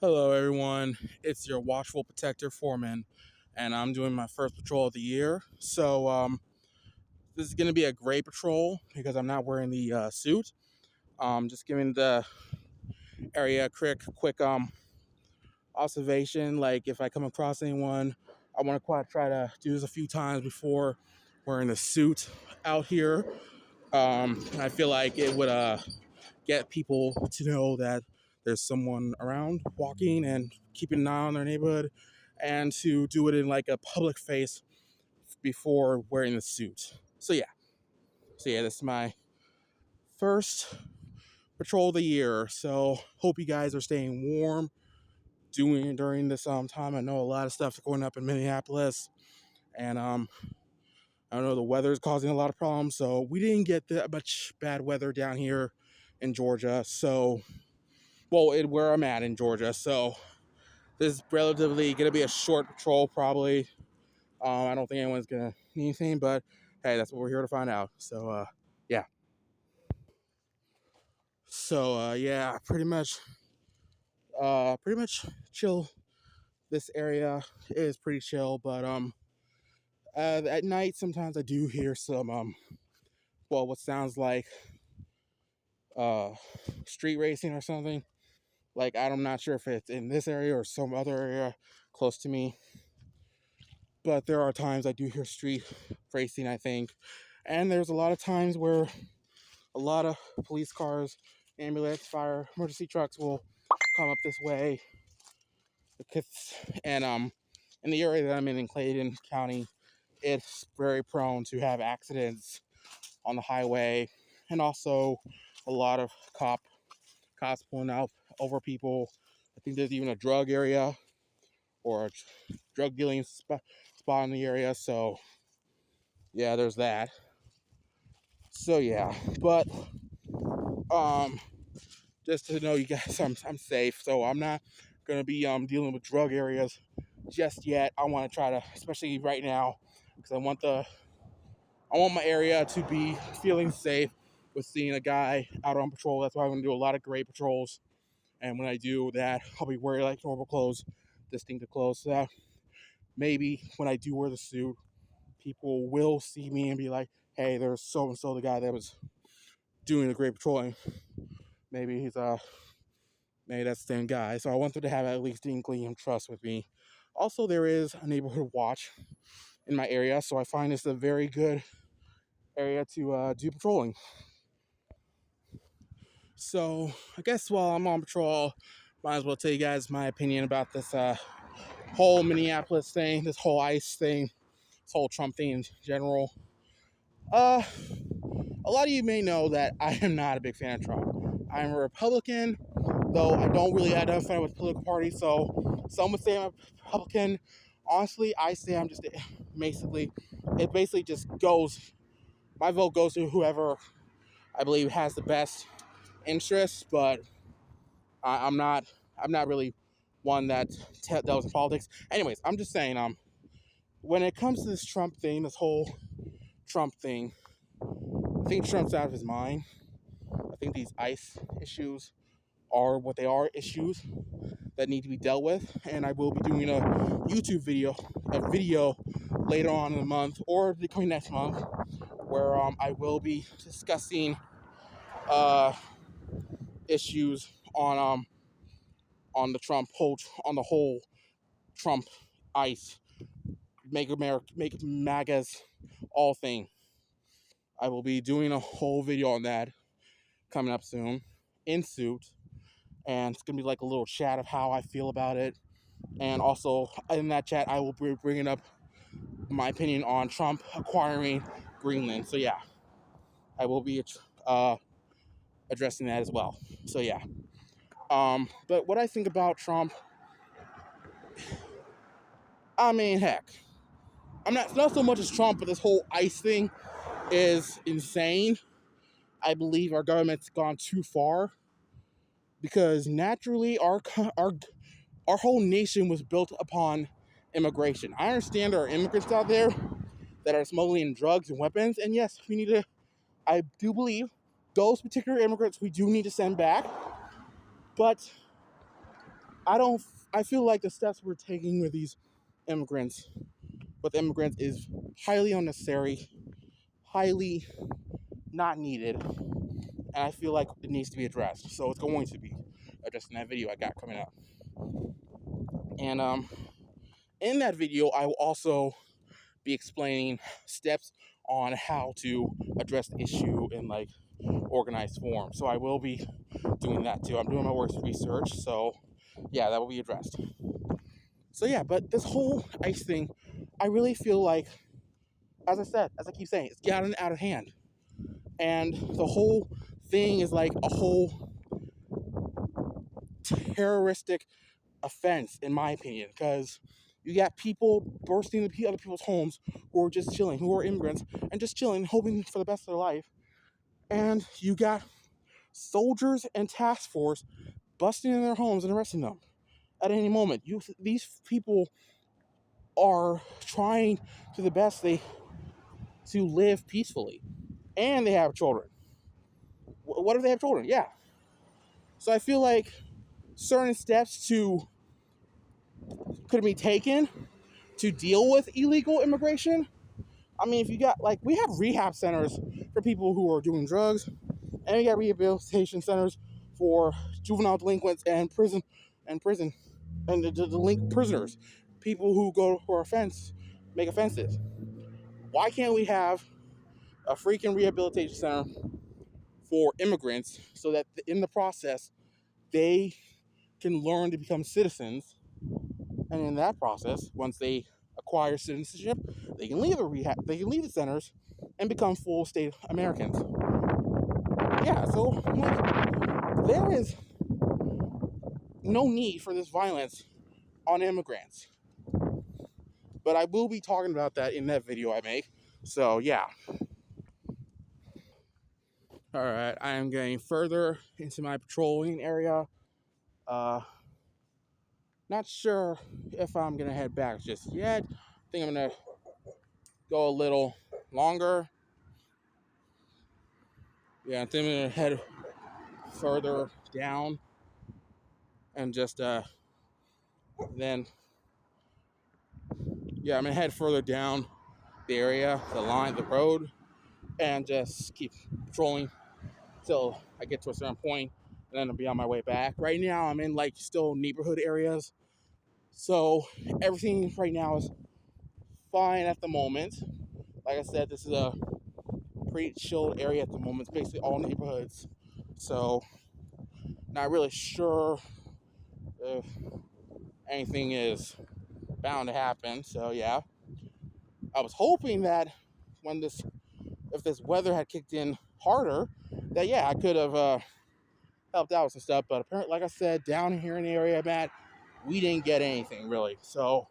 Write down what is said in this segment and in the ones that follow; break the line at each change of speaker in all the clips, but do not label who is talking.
Hello, everyone. It's your watchful protector foreman, and I'm doing my first patrol of the year. This is going to be a great patrol because I'm not wearing the suit. Just giving the area a quick observation. Like if I come across anyone, I want to quite try to do this a few times before wearing the suit out here. I feel like it would get people to know that there's someone around walking and keeping an eye on their neighborhood, and to do it in like a public face before wearing the suit. So yeah, this is my first patrol of the year. So hope you guys are staying warm doing during this time. I know a lot of stuff's going up in Minneapolis, and I know the weather is causing a lot of problems. So we didn't get that much bad weather down here in Georgia. Where I'm at in Georgia. So this is relatively going to be a short patrol, probably. I don't think anyone's going to need anything, but hey, that's what we're here to find out. Yeah. Yeah, pretty much chill. This area is pretty chill, but at night sometimes I do hear some what sounds like uh, street racing or something. Like I'm not sure if it's in this area or some other area close to me, but there are times I do hear street racing, I think. And there's a lot of times where a lot of police cars, ambulance, fire, emergency trucks will come up this way. And in the area that I'm in Clayton County, it's very prone to have accidents on the highway, and also a lot of cops pulling out over people. I think there's even a drug area or a drug dealing spot in the area. So yeah, there's that. So yeah, but just to know you guys, I'm safe. So I'm not gonna be dealing with drug areas just yet. I want to try to, especially right now, because I want my area to be feeling safe with seeing a guy out on patrol. That's why I'm gonna do a lot of great patrols. And when I do that, I'll be wearing like normal clothes, distinctive clothes. So that maybe when I do wear the suit, people will see me and be like, "Hey, there's so and so, the guy that was doing the great patrolling. Maybe maybe that's the same guy." So I want them to have at least inkling of trust with me. Also, there is a neighborhood watch in my area, so I find this a very good area to do patrolling. So I guess while I'm on patrol, might as well tell you guys my opinion about this whole Minneapolis thing, this whole ICE thing, this whole Trump thing in general. Uh, a lot of you may know that I am not a big fan of Trump. I'm a Republican, though I don't really identify with the political party. So some would say I'm a Republican. Honestly, I say I'm just it basically just goes, my vote goes to whoever I believe has the best interests, but I'm not really one that deals in politics. Anyways, I'm just saying, when it comes to this Trump thing, this whole Trump thing, I think Trump's out of his mind. I think these ICE issues are what they are, issues that need to be dealt with. And I will be doing a YouTube video later on in the month or the coming next month, where I will be discussing issues on the whole Trump ICE make America, make MAGA's all thing. I will be doing a whole video on that coming up soon in suit, and it's gonna be like a little chat of how I feel about it. And also in that chat, I will be bringing up my opinion on Trump acquiring Greenland. So yeah, I will be addressing that as well. So yeah, but what I think about Trump, I mean, heck, I'm not so much as Trump, but this whole ICE thing is insane. I believe our government's gone too far, because naturally our whole nation was built upon immigration. I understand there are immigrants out there that are smuggling drugs and weapons, and yes, I do believe those particular immigrants we do need to send back, but I feel like the steps we're taking immigrants, with immigrants is highly unnecessary, highly not needed, and I feel like it needs to be addressed. So it's going to be addressed in that video I got coming up. And in that video, I will also be explaining steps on how to address the issue in like organized form. So I will be doing that too. I'm doing my worst research, so yeah, that will be addressed. So yeah, but this whole ICE thing, I really feel like, as I keep saying, it's gotten out of hand. And the whole thing is like a whole terroristic offense, in my opinion, because you got people bursting into other people's homes who are just chilling, who are immigrants, and just chilling, hoping for the best of their life. And you got soldiers and task force busting in their homes and arresting them at any moment. These people are trying to the best to live peacefully, and they have children. What if they have children? Yeah. So I feel like certain steps could be taken to deal with illegal immigration. I mean, if you got like, we have rehab centers for people who are doing drugs, and we got rehabilitation centers for juvenile delinquents and prison and delinquent prisoners, people who go for make offenses. Why can't we have a freaking rehabilitation center for immigrants so that in the process they can learn to become citizens, and in that process, once they acquire citizenship, they can leave the centers and become full state Americans. Yeah, so like, there is no need for this violence on immigrants. But I will be talking about that in that video I make. So yeah. Alright, I am getting further into my patrolling area. Not sure if I'm gonna head back just yet. I think I'm gonna go a little longer. Yeah, I think I'm gonna head further down and just then yeah, I'm gonna head further down the area, the road, and just keep patrolling till I get to a certain point, and then I'll be on my way back. Right now, I'm in like still neighborhood areas, so everything right now is fine at the moment. Like I said, this is a pretty chilled area at the moment. It's basically all neighborhoods, so not really sure if anything is bound to happen. So yeah, I was hoping that if this weather had kicked in harder, that yeah, I could have helped out with some stuff. But apparently, like I said, down here in the area I'm at, we didn't get anything really. So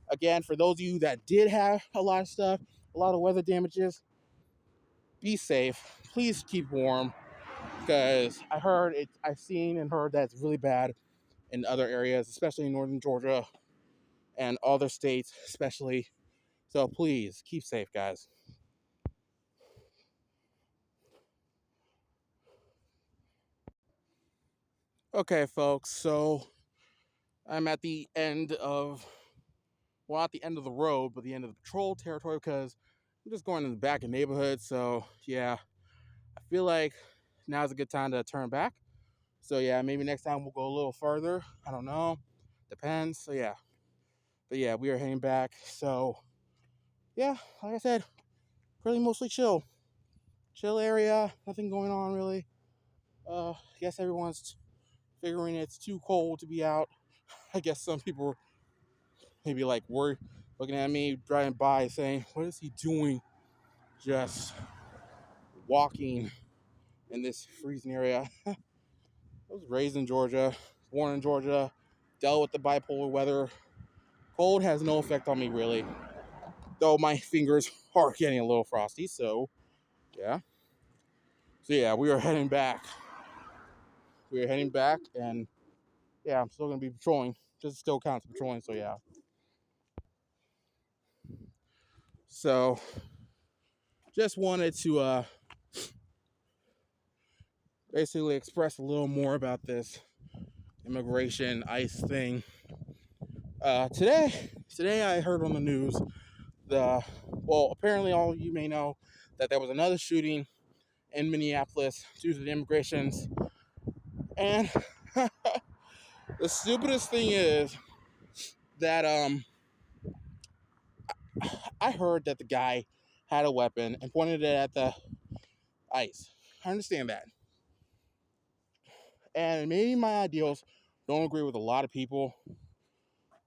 again, for those of you that did have a lot of stuff, a lot of weather damages, be safe. Please keep warm, because I've seen and heard that it's really bad in other areas, especially in northern Georgia and other states, especially. So please keep safe, guys. Okay, folks. So I'm at the end of, well, not the end of the road, but the end of the patrol territory, because I'm just going in the back of the neighborhood. So yeah, I feel like now's a good time to turn back. So yeah, maybe next time we'll go a little further. I don't know. Depends. So yeah. But yeah, we are heading back. So yeah, like I said, really mostly chill. Chill area. Nothing going on really. I guess everyone's figuring it's too cold to be out. I guess some people maybe like worried, looking at me driving by saying, what is he doing just walking in this freezing area? I was raised in Georgia, born in Georgia, dealt with the bipolar weather. Cold has no effect on me really, though my fingers are getting a little frosty. So yeah, we are heading back. And yeah, I'm still gonna be patrolling. Just still counts patrolling. So yeah. So just wanted to basically express a little more about this immigration ICE thing. Today I heard on the news apparently all of you may know that there was another shooting in Minneapolis due to the immigrations, and the stupidest thing is that I heard that the guy had a weapon and pointed it at the ICE. I understand that, and maybe my ideals don't agree with a lot of people,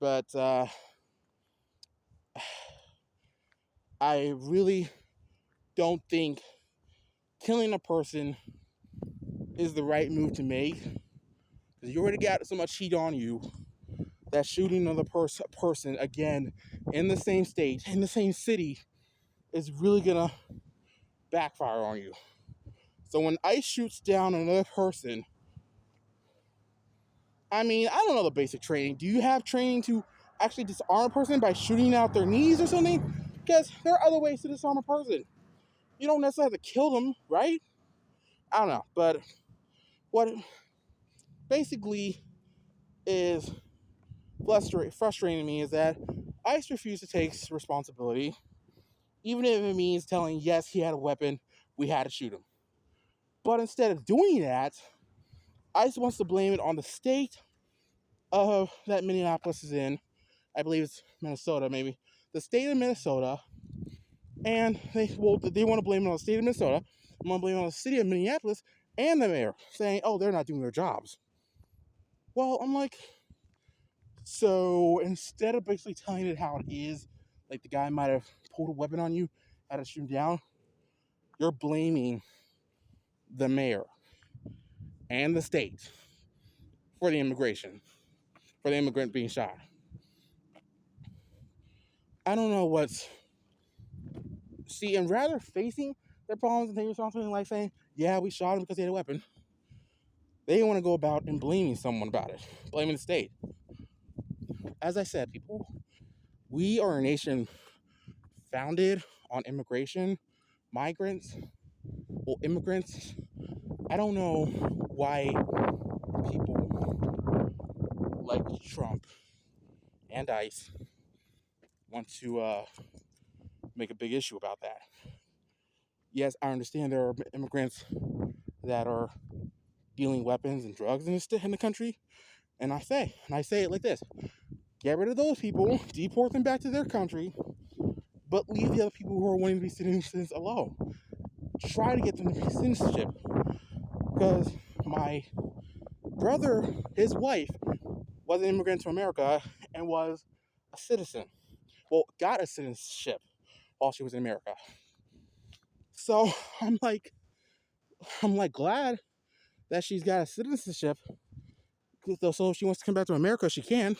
but I really don't think killing a person is the right move to make, because you already got so much heat on you that shooting another person again in the same state, in the same city, is really gonna backfire on you. So when ICE shoots down another person, I mean, I don't know the basic training. Do you have training to actually disarm a person by shooting out their knees or something? Because there are other ways to disarm a person. You don't necessarily have to kill them, right? I don't know. But what basically is frustrating me is that ICE refused to take responsibility, even if it means telling, yes, he had a weapon, we had to shoot him. But instead of doing that, ICE wants to blame it on the state that Minneapolis is in. I believe it's Minnesota, maybe. The state of Minnesota. And they want to blame it on the state of Minnesota. They want to blame it on the city of Minneapolis and the mayor, saying, oh, they're not doing their jobs. Well, I'm like, so instead of basically telling it how it is, like the guy might have pulled a weapon on you, had to shoot him down, you're blaming the mayor and the state for the immigrant being shot. I don't know and rather facing their problems and taking responsibility, like saying, yeah, we shot him because he had a weapon, they want to go about and blaming someone about it, blaming the state. As I said, people, we are a nation founded on immigration, immigrants. I don't know why people like Trump and ICE want to make a big issue about that. Yes, I understand there are immigrants that are dealing weapons and drugs in the country, and I say it like this: get rid of those people, deport them back to their country, but leave the other people who are wanting to be citizens alone. Try to get them to be citizenship, because my brother, his wife, was an immigrant to America and was a citizen. Well, got a citizenship while she was in America. So I'm like glad that she's got a citizenship. So if she wants to come back to America, she can,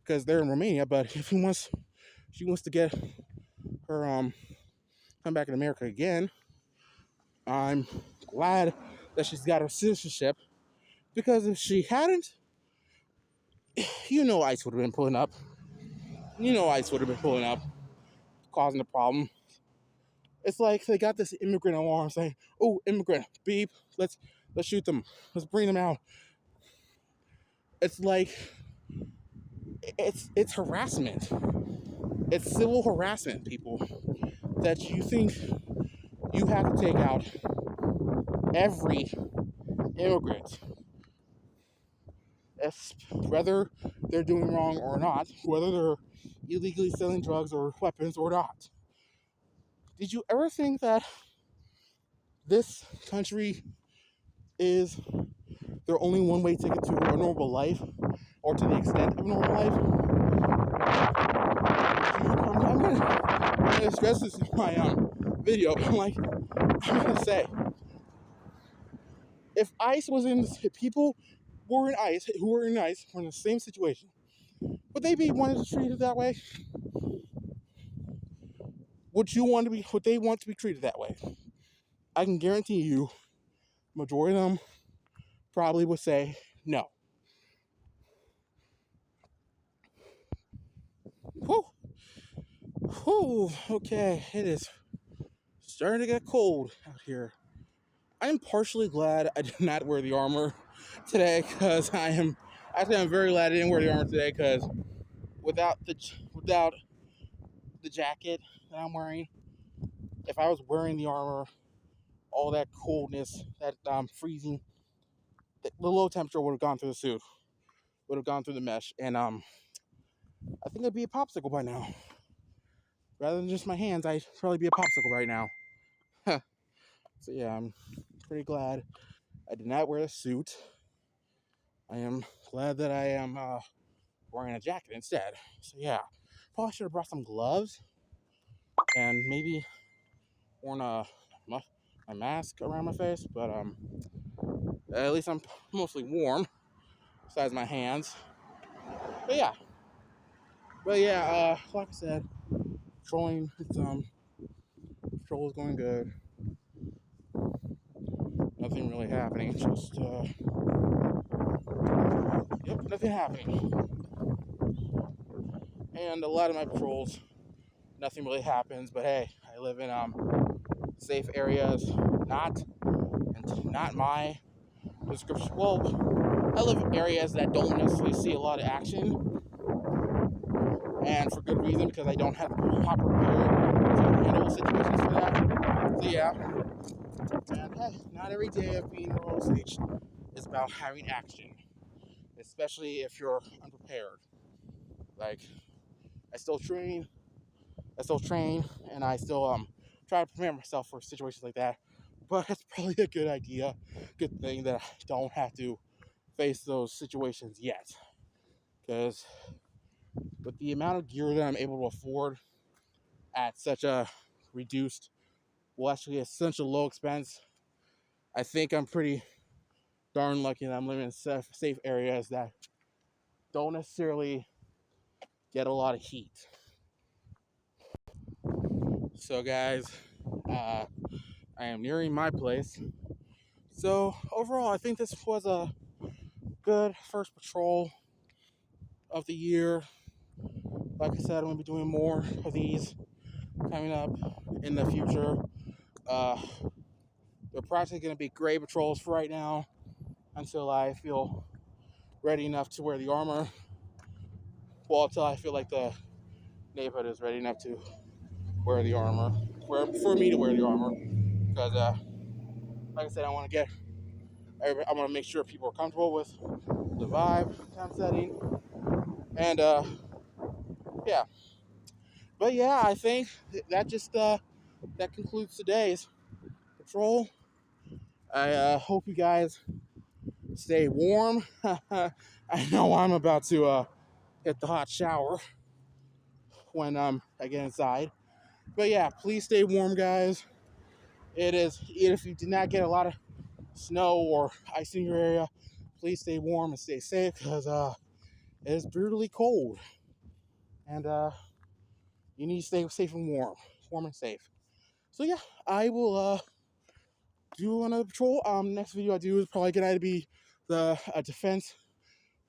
because they're in Romania. But if she wants to get her come back in America again, I'm glad that she's got her citizenship, because if she hadn't, ICE would have been pulling up. ICE would have been pulling up, causing the problem. It's like they got this immigrant alarm saying, "Oh, immigrant, beep, let's shoot them, let's bring them out." It's like it's harassment. It's civil harassment, people. That you think you have to take out every immigrant, whether they're doing wrong or not, whether they're illegally selling drugs or weapons or not. Did you ever think that this country is their only one-way ticket to a normal life, or to the extent of a normal life? I'm gonna stress this in my video. I'm gonna say, if ICE was if people were in ICE were in the same situation, would they be wanted to treat it that way? Would they want to be treated that way? I can guarantee you, majority of them probably would say no. Whew, okay, it is starting to get cold out here. I'm partially glad I did not wear the armor, today because I'm very glad I didn't wear the armor today because without the jacket that I'm wearing, if I was wearing the armor, all that coolness, that freezing, the low temperature would have gone through the suit, would have gone through the mesh, and I think I'd be a popsicle by now. Rather than just my hands, I'd probably be a popsicle right now. So yeah, I'm pretty glad I did not wear a suit. I am glad that I am wearing a jacket instead. So yeah, probably should have brought some gloves and maybe worn my mask around my face. But at least I'm mostly warm, besides my hands. But yeah, like I said, patrolling. Patrol is going good. Nothing really happening. Just nothing happening. And a lot of my patrols, nothing really happens. But hey, I live in safe areas, not my description. Well, I live in areas that don't necessarily see a lot of action, and for good reason because I don't have the proper gear to handle situations for that. So yeah, and hey, not every day of being Royal Osage is about having action, especially if you're unprepared. Like I still train, and I still try to prepare myself for situations like that. But it's probably a good thing that I don't have to face those situations yet. Because with the amount of gear that I'm able to afford at such a reduced, well, actually, at such a low expense, I think I'm pretty darn lucky that I'm living in safe areas that don't necessarily get a lot of heat. So, guys, I am nearing my place. So, overall, I think this was a good first patrol of the year. Like I said, I'm going to be doing more of these coming up in the future. They're practically going to be gray patrols for right now until I feel ready enough to wear the armor. Well, until I feel like the neighborhood is ready enough to wear the armor. For me to wear the armor. Because, like I said, I want to make sure people are comfortable with the vibe I'm setting. And, yeah. But yeah, I think that that concludes today's patrol. I hope you guys stay warm. I know I'm about to hit the hot shower when I get inside. But yeah, please stay warm, guys. If you did not get a lot of snow or ice in your area, please stay warm and stay safe because it is brutally cold. And you need to stay safe and warm and safe. So yeah, I will do another patrol. Next video I do is probably gonna be the defense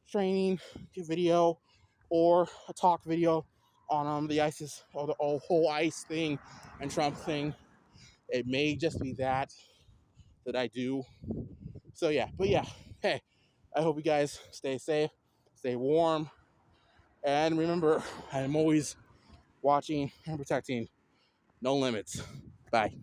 training video or a talk video on the ISIS or the whole ICE thing and Trump thing. It may just be that I do. So yeah, but yeah, hey, I hope you guys stay safe, stay warm, and remember, I'm always watching and protecting. No limits. Bye.